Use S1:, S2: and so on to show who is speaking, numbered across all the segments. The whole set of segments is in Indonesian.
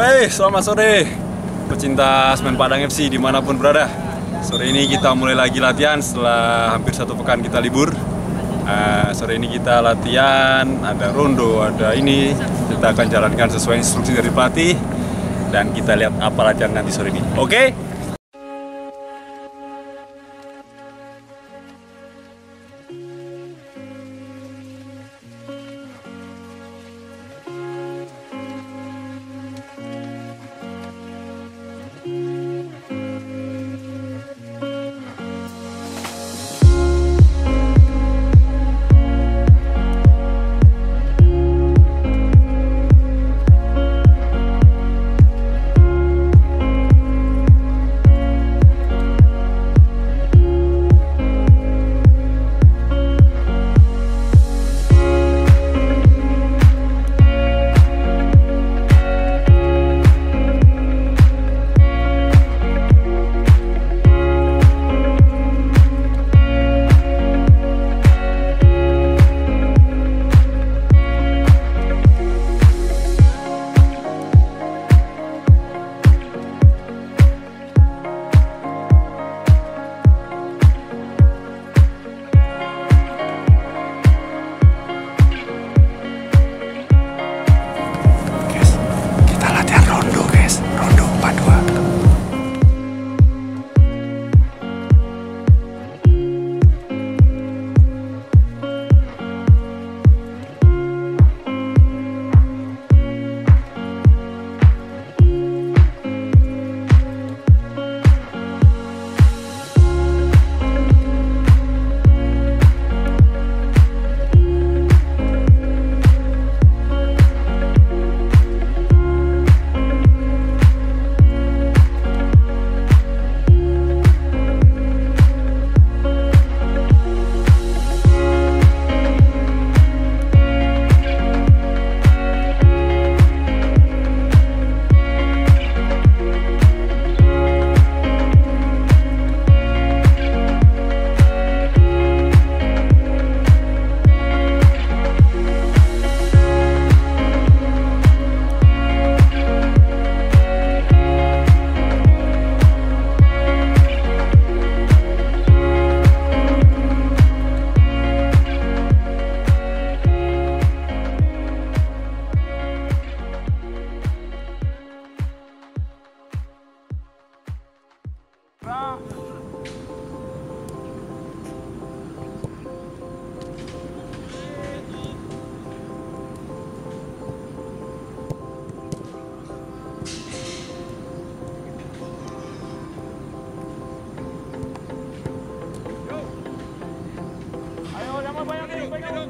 S1: Hai, selamat sore pecinta Semen Padang FC dimanapun berada. Sore ini kita mulai lagi latihan setelah hampir 1 pekan kita libur. Sore ini kita latihan, ada rondo, ada ini. Kita akan jalankan sesuai instruksi dari pelatih. Dan kita lihat apa latihan nanti sore ini. Oke?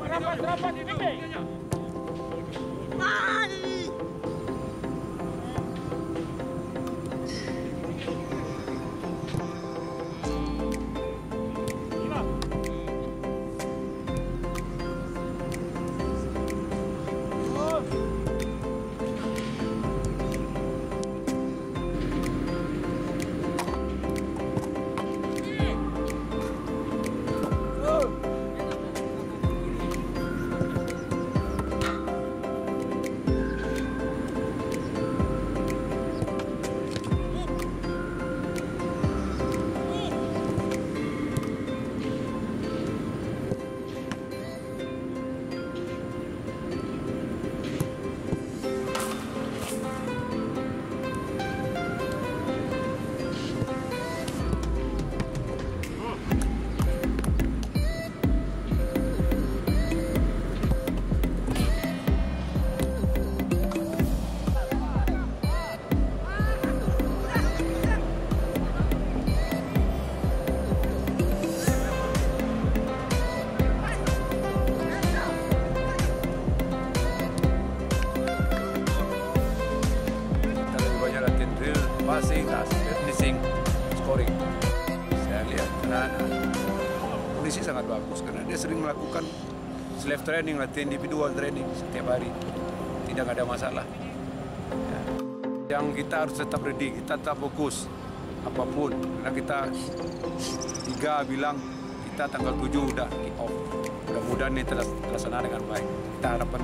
S2: Rapat,
S3: passing, finishing, scoring. Saya lihat anak-anak kondisi sangat bagus karena dia sering melakukan self training, latihan individual training setiap hari, tidak ada masalah. Ya. Yang kita harus tetap ready, kita tetap fokus apapun. Karena kita 3 bilang kita tanggal 7 udah kick off. Mudah-mudahan ini terlaksana dengan baik. Kita harapkan